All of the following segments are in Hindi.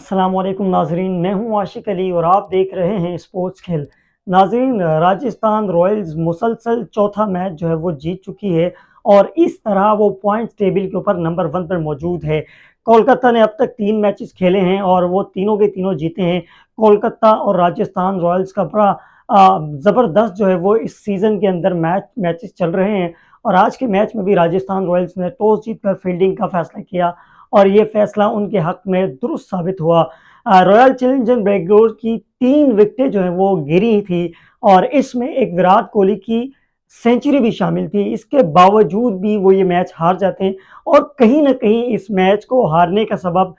अस्सलाम वालेकुम नाजरीन, मैं हूं आशिक अली और आप देख रहे हैं स्पोर्ट्स खेल। नाजरीन, राजस्थान रॉयल्स मुसलसल चौथा मैच जो है वो जीत चुकी है और इस तरह वो पॉइंट्स टेबल के ऊपर नंबर 1 पर मौजूद है। कोलकाता ने अब तक 3 मैचेस खेले हैं और वो तीनों के तीनों जीते हैं। कोलकाता और राजस्थान रॉयल्स का बड़ा ज़बरदस्त जो है वो इस सीज़न के अंदर मैचेस चल रहे हैं और आज के मैच में भी राजस्थान रॉयल्स ने टॉस जीतकर फील्डिंग का फैसला किया और ये फैसला उनके हक में दुरुस्त साबित हुआ। रॉयल चैलेंजर्स बेंगलोर की 3 विकेटें जो है वो गिरी थी और इसमें एक विराट कोहली की सेंचुरी भी शामिल थी। इसके बावजूद भी वो ये मैच हार जाते हैं और कहीं ना कहीं इस मैच को हारने का सबब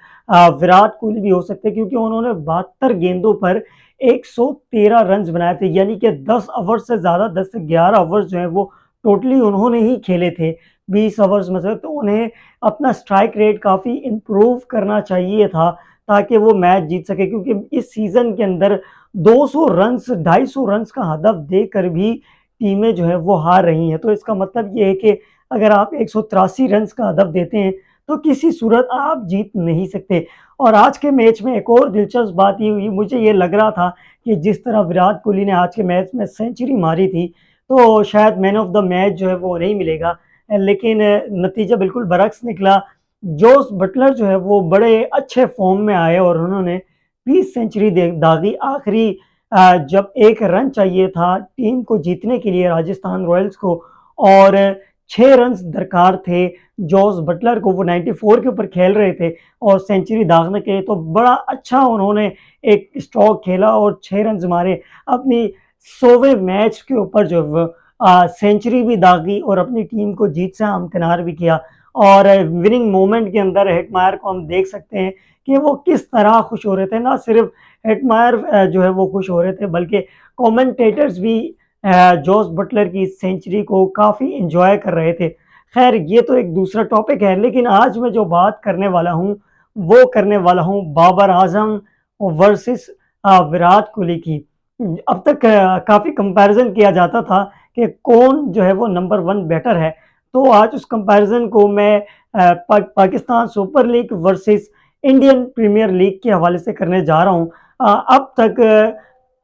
विराट कोहली भी हो सकते हैं, क्योंकि उन्होंने 72 गेंदों पर 113 रन बनाए थे, यानी कि 10 ओवर से ज़्यादा 10 से 11 ओवर जो है वो टोटली उन्होंने ही खेले थे 20 ओवर्स में से। तो उन्हें अपना स्ट्राइक रेट काफ़ी इम्प्रूव करना चाहिए था ताकि वो मैच जीत सके, क्योंकि इस सीज़न के अंदर 200 रन्स 250 रन्स का हदफ देकर भी टीमें जो है वो हार रही हैं। तो इसका मतलब ये है कि अगर आप 183 रन्स का हदफ देते हैं तो किसी सूरत आप जीत नहीं सकते। और आज के मैच में एक और दिलचस्प बात ये हुई, मुझे ये लग रहा था कि जिस तरह विराट कोहली ने आज के मैच में सेंचुरी मारी थी तो शायद मैन ऑफ द मैच जो है वो नहीं मिलेगा, लेकिन नतीजा बिल्कुल बरक्स निकला। जोस बटलर जो है वो बड़े अच्छे फॉर्म में आए और उन्होंने 20 सेंचुरी दागी। आखिरी जब 1 रन चाहिए था टीम को जीतने के लिए राजस्थान रॉयल्स को और 6 रन दरकार थे जोस बटलर को, वो 94 के ऊपर खेल रहे थे और सेंचुरी दागने के, तो बड़ा अच्छा उन्होंने एक स्ट्रोक खेला और 6 रन मारे। अपनी 100वें मैच के ऊपर जो सेंचुरी भी दागी और अपनी टीम को जीत से हमकिनार भी किया। और विनिंग मोमेंट के अंदर हेटमायर को हम देख सकते हैं कि वो किस तरह खुश हो रहे थे। ना सिर्फ हेटमायर जो है वो खुश हो रहे थे, बल्कि कमेंटेटर्स भी जोस बटलर की सेंचुरी को काफ़ी इंजॉय कर रहे थे। खैर, ये तो एक दूसरा टॉपिक है, लेकिन आज मैं जो बात करने वाला हूँ वो करने वाला हूँ बाबर आजम वर्सेस विराट कोहली की। अब तक काफ़ी कंपैरिजन किया जाता था कि कौन जो है वो नंबर 1 बैटर है, तो आज उस कंपैरिजन को मैं Pakistan Super League versus Indian Premier League के हवाले से करने जा रहा हूँ। अब तक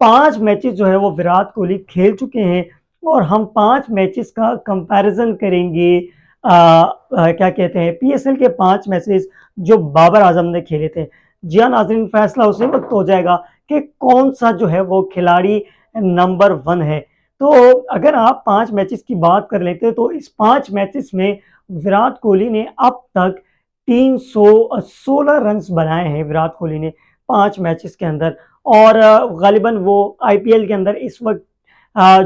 5 मैचेस जो है वो विराट कोहली खेल चुके हैं और हम 5 मैचेस का कंपैरिजन करेंगे क्या कहते हैं पीएसएल के 5 मैचेस जो बाबर आजम ने खेले थे। जी हाँ नाज़रीन, फैसला उसी वक्त हो जाएगा कि कौन सा जो है वो खिलाड़ी नंबर 1 है। तो अगर आप 5 मैचेस की बात कर लेते हैं तो इस 5 मैचेस में विराट कोहली ने अब तक 316 रन बनाए हैं विराट कोहली ने 5 मैचेस के अंदर, और गालिबन वो आईपीएल के अंदर इस वक्त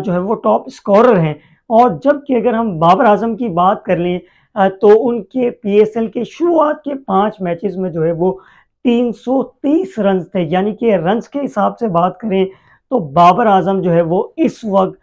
जो है वो टॉप स्कोरर हैं। और जबकि अगर हम बाबर आजम की बात कर लें तो उनके पीएसएल के शुरुआत के 5 मैचेस में जो है वो 330 रन थे, यानी कि रन्स के हिसाब से बात करें तो बाबर आजम जो है वो इस वक्त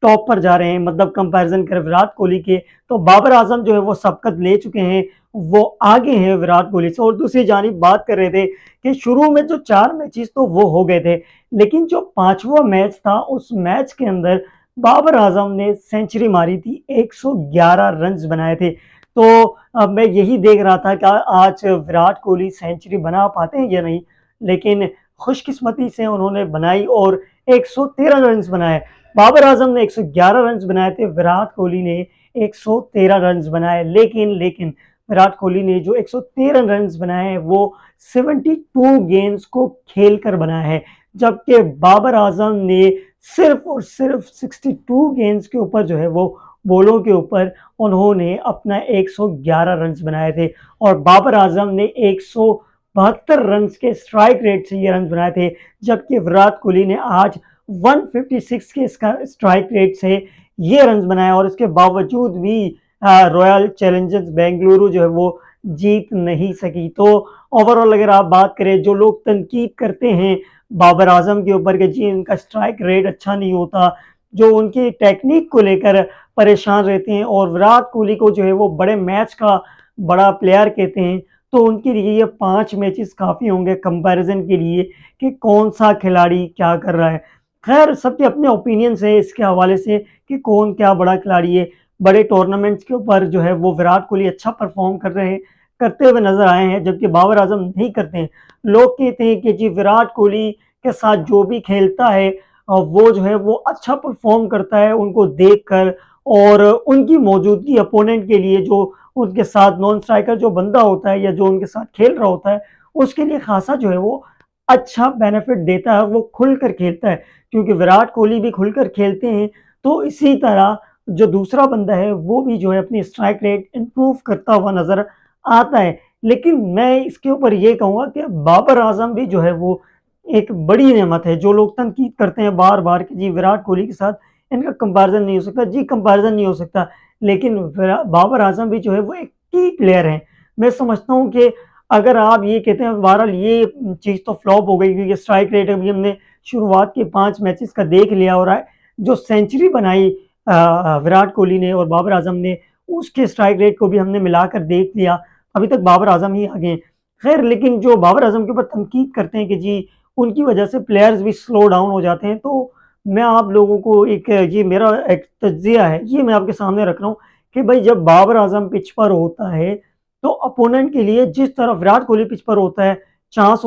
टॉप पर जा रहे हैं। मतलब कंपैरिजन करें विराट कोहली के तो बाबर आजम जो है वो सबकत ले चुके हैं, वो आगे हैं विराट कोहली से। और दूसरी जानिब बात कर रहे थे कि शुरू में जो 4 मैचेस तो वो हो गए थे, लेकिन जो 5वां मैच था उस मैच के अंदर बाबर आजम ने सेंचुरी मारी थी, 111 रन बनाए थे। तो अब मैं यही देख रहा था कि आज विराट कोहली सेंचुरी बना पाते हैं या नहीं, लेकिन खुशकिस्मती से उन्होंने बनाई और 113 रन बनाए। बाबर आजम ने 111 रन बनाए थे, विराट कोहली ने 113 रन बनाए। लेकिन विराट कोहली ने जो 113 रन बनाए हैं वो 72 गेंद्स को खेलकर बनाए हैं, जबकि बाबर आजम ने सिर्फ और सिर्फ 62 गेंद्स के ऊपर जो है वो बॉलों के ऊपर उन्होंने अपना 111 रन बनाए थे। और बाबर आजम ने 172 रन के स्ट्राइक रेट से ये रन बनाए थे, जबकि विराट कोहली ने आज 156 के स्ट्राइक रेट से ये रन बनाए और इसके बावजूद भी रॉयल चैलेंजर्स बेंगलुरु जो है वो जीत नहीं सकी। तो ओवरऑल अगर आप बात करें, जो लोग तनकीद करते हैं बाबर आजम के ऊपर कि जी इनका स्ट्राइक रेट अच्छा नहीं होता, जो उनकी टेक्निक को लेकर परेशान रहते हैं और विराट कोहली को जो है वो बड़े मैच का बड़ा प्लेयर कहते हैं, तो उनके लिए ये 5 मैचेस काफ़ी होंगे कंपैरिजन के लिए कि कौन सा खिलाड़ी क्या कर रहा है। खैर, सबके अपने ओपिनियंस है इसके हवाले से कि कौन क्या बड़ा खिलाड़ी है। बड़े टूर्नामेंट्स के ऊपर जो है वो विराट कोहली अच्छा परफॉर्म कर रहे हैं, करते हुए नजर आए हैं, जबकि बाबर आजम नहीं करते हैं। लोग कहते हैं कि जी विराट कोहली के साथ जो भी खेलता है वो जो है वो अच्छा परफॉर्म करता है उनको देखकर, और उनकी मौजूदगी अपोनेंट के लिए, जो उनके साथ नॉन स्ट्राइकर जो बंदा होता है या जो उनके साथ खेल रहा होता है, उसके लिए खासा जो है वो अच्छा बेनिफिट देता है, वो खुलकर खेलता है। क्योंकि विराट कोहली भी खुलकर खेलते हैं, तो इसी तरह जो दूसरा बंदा है वो भी जो है अपनी स्ट्राइक रेट इंप्रूव करता हुआ नजर आता है। लेकिन मैं इसके ऊपर ये कहूँगा कि बाबर आजम भी जो है वो एक बड़ी नेमत है। जो लोग तनकीद करते हैं बार बार कि जी विराट कोहली के साथ इनका कंपैरिजन नहीं हो सकता, जी कंपैरिजन नहीं हो सकता, लेकिन बाबर आजम भी जो है वो एक की प्लेयर है। मैं समझता हूँ कि अगर आप ये कहते हैं, बहरहाल ये चीज़ तो फ्लॉप हो गई क्योंकि स्ट्राइक रेट अभी हमने शुरुआत के 5 मैचेस का देख लिया, और जो सेंचुरी बनाई विराट कोहली ने और बाबर आजम ने, उसके स्ट्राइक रेट को भी हमने मिलाकर देख लिया, अभी तक बाबर आजम ही आगे हैं। खैर, लेकिन जो बाबर आजम के ऊपर तनकीद करते हैं कि जी उनकी वजह से प्लेयर्स भी स्लो डाउन हो जाते हैं, तो मैं आप लोगों को एक, ये मेरा एक तज्जिया है, ये मैं आपके सामने रख रहा हूँ कि भाई जब बाबर आजम पिच पर होता है तो अपोनेंट के लिए जिस तरह विराट कोहली पिच पर होता है चांस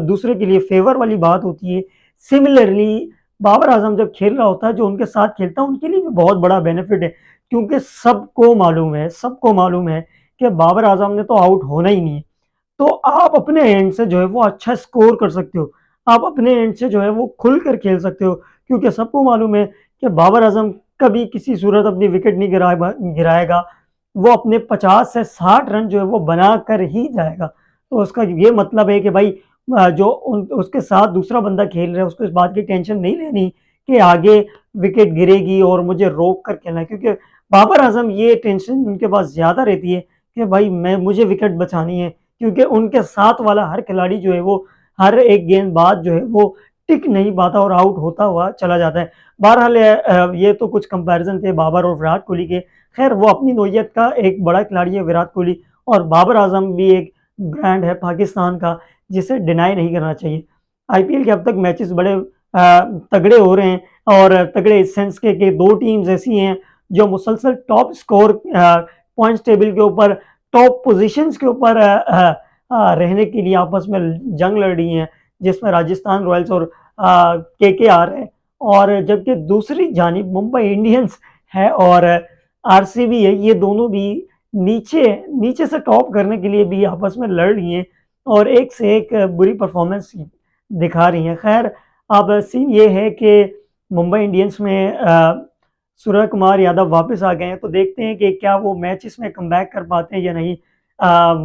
दूसरे के लिए फेवर वाली बात होती है, सिमिलरली बाबर आजम जब खेल रहा होता है, जो उनके साथ खेलता है उनके लिए भी बहुत बड़ा बेनिफिट है। क्योंकि सबको मालूम है कि बाबर आजम ने तो आउट होना ही नहीं है। तो आप अपने एंड से जो है वो अच्छा स्कोर कर सकते हो, आप अपने एंड से जो है वो खुल कर खेल सकते हो, क्योंकि सबको मालूम है कि बाबर आजम कभी किसी सूरत अपनी विकेट नहीं गिराएगा, वो अपने 50 से 60 रन जो है वो बना कर ही जाएगा। तो उसका ये मतलब है कि भाई जो उसके साथ दूसरा बंदा खेल रहा है उसको इस बात की टेंशन नहीं लेनी कि आगे विकेट गिरेगी और मुझे रोक कर खेलना है, क्योंकि बाबर आजम ये टेंशन उनके पास ज़्यादा रहती है कि भाई मुझे विकेट बचानी है, क्योंकि उनके साथ वाला हर खिलाड़ी जो है वो हर एक गेंद बाद जो है वो टिक नहीं पाता और आउट होता हुआ चला जाता है। बहरहाल ये तो कुछ कंपैरिजन थे बाबर और विराट कोहली के। खैर, वो अपनी नौइयत का एक बड़ा खिलाड़ी है विराट कोहली, और बाबर आजम भी एक ब्रांड है पाकिस्तान का जिसे डिनाई नहीं करना चाहिए। आईपीएल के अब तक मैचेस बड़े तगड़े हो रहे हैं, और तगड़े इस सेंस के दो टीम्स ऐसी हैं जो मुसलसल टॉप स्कोर पॉइंट्स टेबल के ऊपर, टॉप पोजीशंस के ऊपर रहने के लिए आपस में जंग लड़ रही हैं, जिसमें राजस्थान रॉयल्स और केकेआर है, और जबकि दूसरी जानिब मुंबई इंडियंस है और आरसीबी है। ये दोनों भी नीचे नीचे से टॉप करने के लिए भी आपस में लड़ रही हैं और एक से एक बुरी परफॉर्मेंस दिखा रही हैं। खैर, अब सीन ये है कि मुंबई इंडियंस में सूर्य कुमार यादव वापस आ गए हैं, तो देखते हैं कि क्या वो मैच इसमें कमबैक कर पाते हैं या नहीं।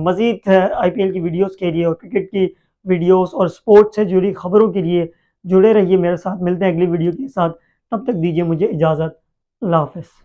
मज़ीद आईपीएल की वीडियोस के लिए और क्रिकेट की वीडियोस और स्पोर्ट्स से जुड़ी खबरों के लिए जुड़े रहिए मेरे साथ। मिलते हैं अगली वीडियो के साथ, तब तक दीजिए मुझे इजाज़त। अल्लाह हाफ़िज़।